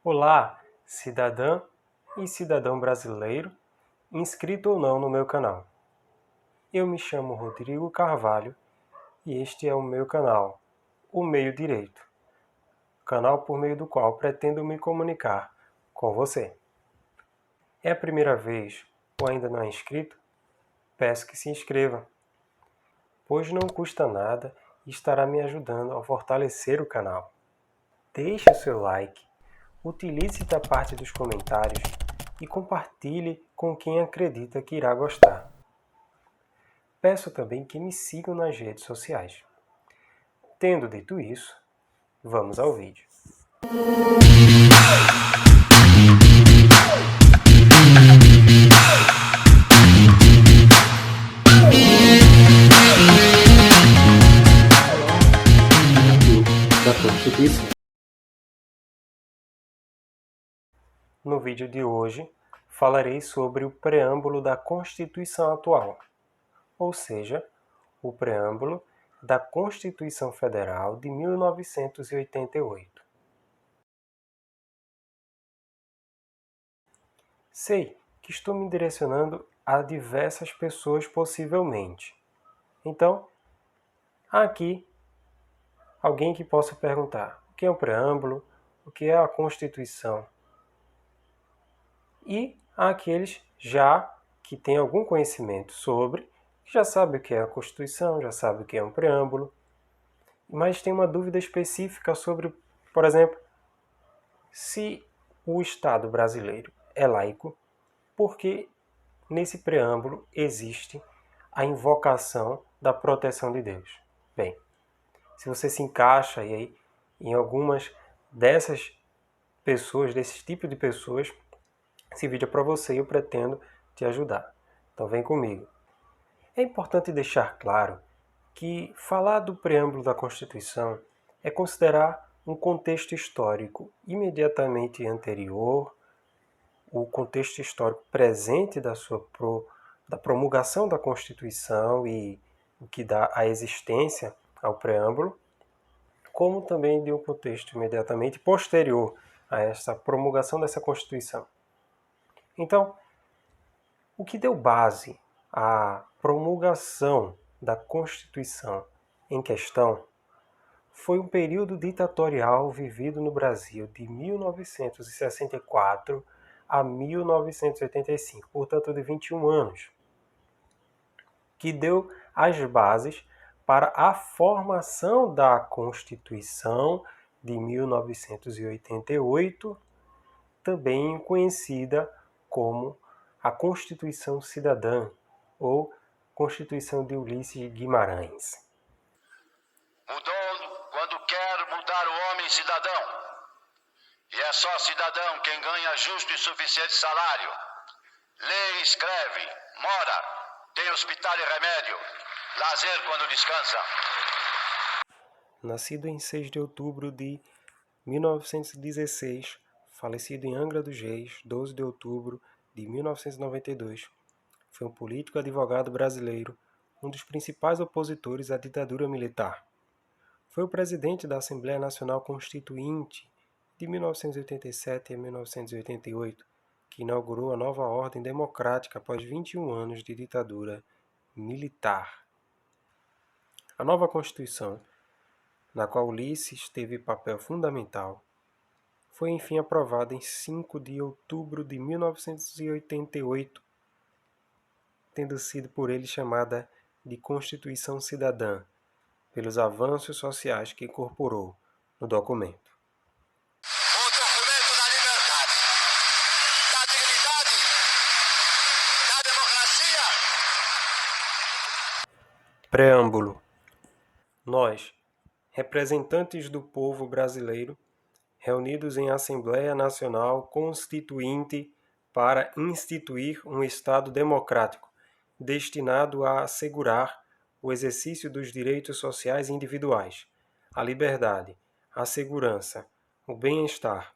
Olá, cidadã e cidadão brasileiro, inscrito ou não no meu canal. Eu me chamo Rodrigo Carvalho e este é o meu canal, O Meio Direito, canal por meio do qual pretendo me comunicar com você. É a primeira vez ou ainda não é inscrito? Peço que se inscreva, pois não custa nada e estará me ajudando a fortalecer o canal. Deixe o seu like, utilize da parte dos comentários e compartilhe com quem acredita que irá gostar. Peço também que me sigam nas redes sociais. Tendo dito isso, vamos ao vídeo. Da Constituição. No vídeo de hoje, falarei sobre o preâmbulo da Constituição atual, ou seja, o preâmbulo da Constituição Federal de 1988. Sei que estou me direcionando a diversas pessoas possivelmente. Então, há aqui alguém que possa perguntar: o que é o preâmbulo? O que é a Constituição? E há aqueles já que têm algum conhecimento sobre, já sabe o que é a Constituição, já sabe o que é um preâmbulo, mas tem uma dúvida específica sobre, por exemplo, se o Estado brasileiro é laico, porque nesse preâmbulo existe a invocação da proteção de Deus. Bem, se você se encaixa aí em algumas dessas pessoas, desse tipo de pessoas, esse vídeo é para você e eu pretendo te ajudar. Então vem comigo. É importante deixar claro que falar do preâmbulo da Constituição é considerar um contexto histórico imediatamente anterior, o contexto histórico presente da promulgação da Constituição e o que dá a existência ao preâmbulo, como também de um contexto imediatamente posterior a essa promulgação dessa Constituição. Então, o que deu base à promulgação da Constituição em questão foi um período ditatorial vivido no Brasil de 1964 a 1985, portanto de 21 anos, que deu as bases para a formação da Constituição de 1988, também conhecida como a Constituição Cidadã ou Constituição de Ulisses Guimarães. Mudou quando quer mudar o homem cidadão. E é só cidadão quem ganha justo e suficiente salário. Lê e escreve, mora, tem hospital e remédio, lazer quando descansa. Nascido em 6 de outubro de 1916, falecido em Angra dos Reis, 12 de outubro de 1992, foi um político e advogado brasileiro, um dos principais opositores à ditadura militar. Foi o presidente da Assembleia Nacional Constituinte de 1987 a 1988, que inaugurou a nova ordem democrática após 21 anos de ditadura militar. A nova Constituição, na qual Ulisses teve papel fundamental, foi enfim aprovada em 5 de outubro de 1988, tendo sido por ele chamada de Constituição Cidadã, pelos avanços sociais que incorporou no documento. O documento da liberdade, da dignidade, da democracia. Preâmbulo. Nós, representantes do povo brasileiro, reunidos em Assembleia Nacional Constituinte para instituir um Estado democrático, destinado a assegurar o exercício dos direitos sociais individuais, a liberdade, a segurança, o bem-estar,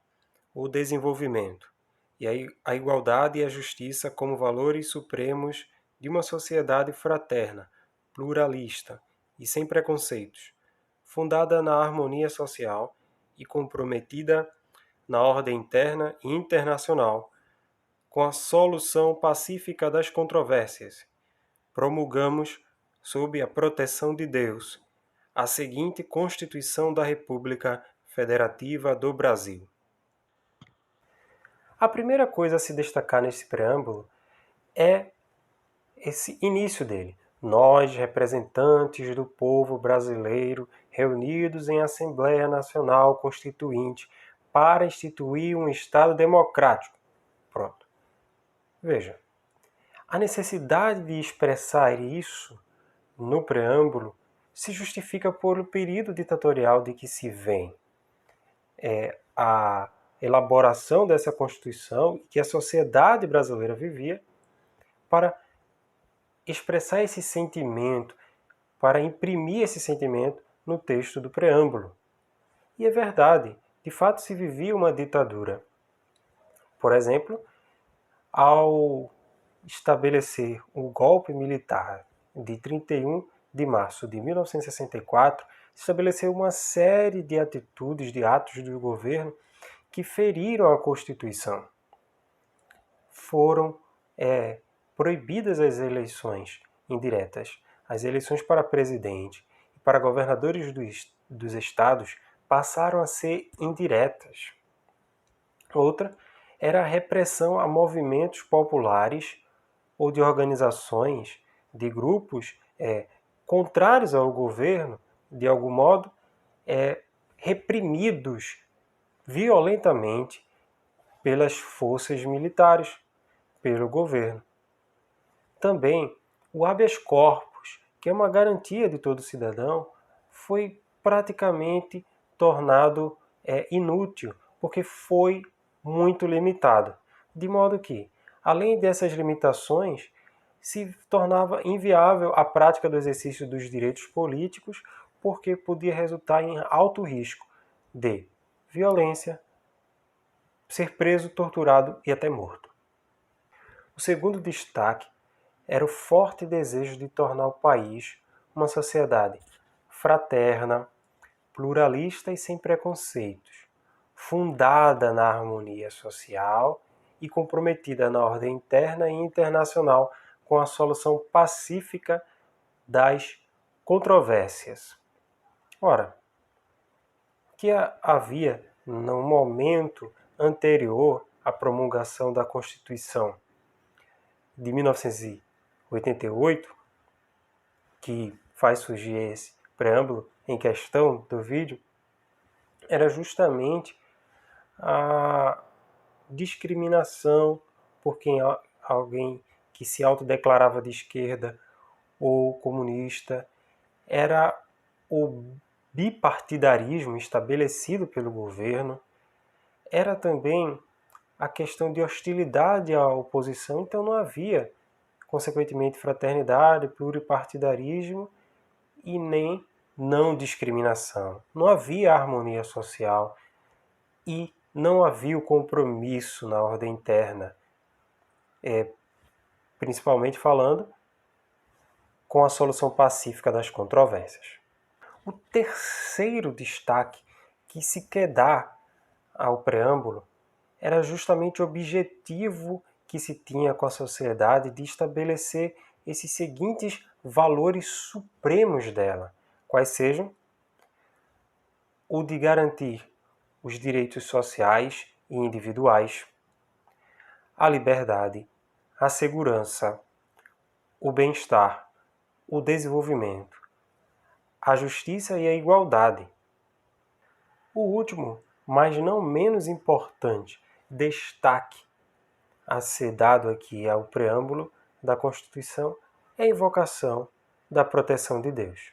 o desenvolvimento e a igualdade e a justiça como valores supremos de uma sociedade fraterna, pluralista e sem preconceitos, fundada na harmonia social e comprometida na ordem interna e internacional, com a solução pacífica das controvérsias. Promulgamos, sob a proteção de Deus, a seguinte Constituição da República Federativa do Brasil. A primeira coisa a se destacar nesse preâmbulo é esse início dele. Nós, representantes do povo brasileiro, reunidos em Assembleia Nacional Constituinte para instituir um Estado democrático. Pronto. Veja, a necessidade de expressar isso no preâmbulo se justifica pelo período ditatorial de que se vem. A elaboração dessa Constituição que a sociedade brasileira vivia para expressar esse sentimento, para imprimir esse sentimento no texto do preâmbulo. E é verdade, de fato se vivia uma ditadura. Por exemplo, ao estabelecer o golpe militar de 31 de março de 1964, estabeleceu uma série de atitudes, de atos do governo que feriram a Constituição. Foram proibidas as eleições indiretas. As eleições para presidente e para governadores dos estados passaram a ser indiretas. Outra era a repressão a movimentos populares ou de organizações, de grupos contrários ao governo, de algum modo, reprimidos violentamente pelas forças militares, pelo governo. Também o habeas corpus, que é uma garantia de todo cidadão, foi praticamente tornado inútil, porque foi muito limitado. De modo que, além dessas limitações, se tornava inviável a prática do exercício dos direitos políticos, porque podia resultar em alto risco de violência, ser preso, torturado e até morto. O segundo destaque era o forte desejo de tornar o país uma sociedade fraterna, pluralista e sem preconceitos, fundada na harmonia social e comprometida na ordem interna e internacional com a solução pacífica das controvérsias. Ora, o que havia no momento anterior à promulgação da Constituição de 1988, que faz surgir esse preâmbulo em questão do vídeo, era justamente a discriminação por quem alguém que se autodeclarava de esquerda ou comunista, era o bipartidarismo estabelecido pelo governo, era também a questão de hostilidade à oposição, então não havia, consequentemente, fraternidade, pluripartidarismo e nem não discriminação. Não havia harmonia social e não havia o compromisso na ordem interna, principalmente falando com a solução pacífica das controvérsias. O terceiro destaque que se quer dar ao preâmbulo era justamente o objetivo que se tinha com a sociedade de estabelecer esses seguintes valores supremos dela, quais sejam o de garantir os direitos sociais e individuais, a liberdade, a segurança, o bem-estar, o desenvolvimento, a justiça e a igualdade. O último, mas não menos importante, destaque a ser dado aqui ao preâmbulo da Constituição é a invocação da proteção de Deus.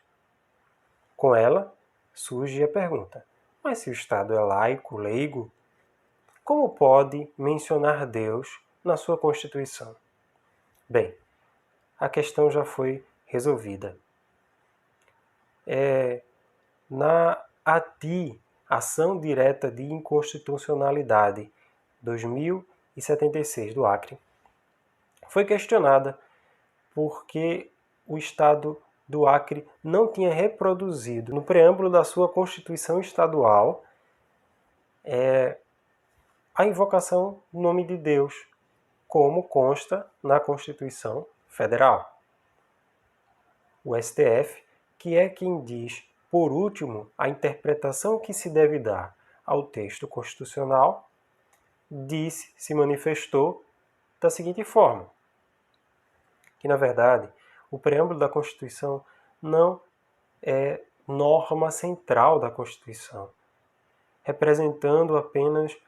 Com ela, surge a pergunta: mas se o Estado é laico, leigo, como pode mencionar Deus na sua Constituição? Bem, a questão já foi resolvida. Na ADI, Ação Direta de Inconstitucionalidade 2076 do Acre, foi questionada porque o Estado do Acre não tinha reproduzido no preâmbulo da sua Constituição Estadual a invocação do nome de Deus, como consta na Constituição Federal. O STF, que é quem diz, por último, a interpretação que se deve dar ao texto constitucional, se manifestou da seguinte forma, que, na verdade, o preâmbulo da Constituição não é norma central da Constituição, representando apenas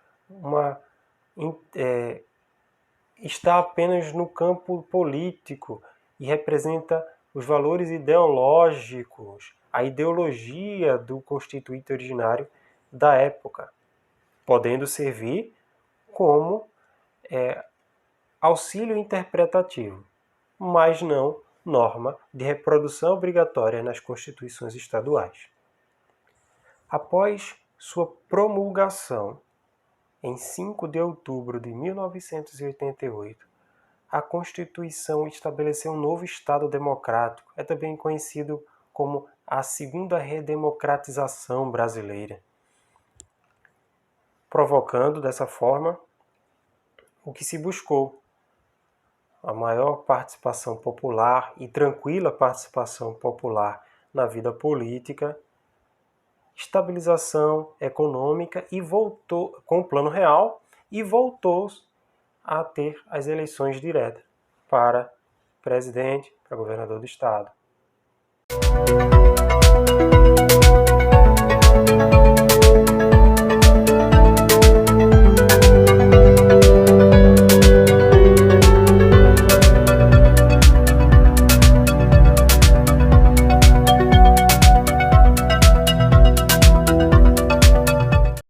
está apenas no campo político e representa os valores ideológicos, a ideologia do constituinte originário da época, podendo servir como auxílio interpretativo, mas não norma de reprodução obrigatória nas constituições estaduais. Após sua promulgação, em 5 de outubro de 1988, a Constituição estabeleceu um novo Estado democrático, é também conhecido como a segunda redemocratização brasileira, provocando dessa forma o que se buscou, a maior participação popular e tranquila participação popular na vida política, estabilização econômica e voltou com o Plano Real e voltou a ter as eleições diretas para presidente, para governador do estado.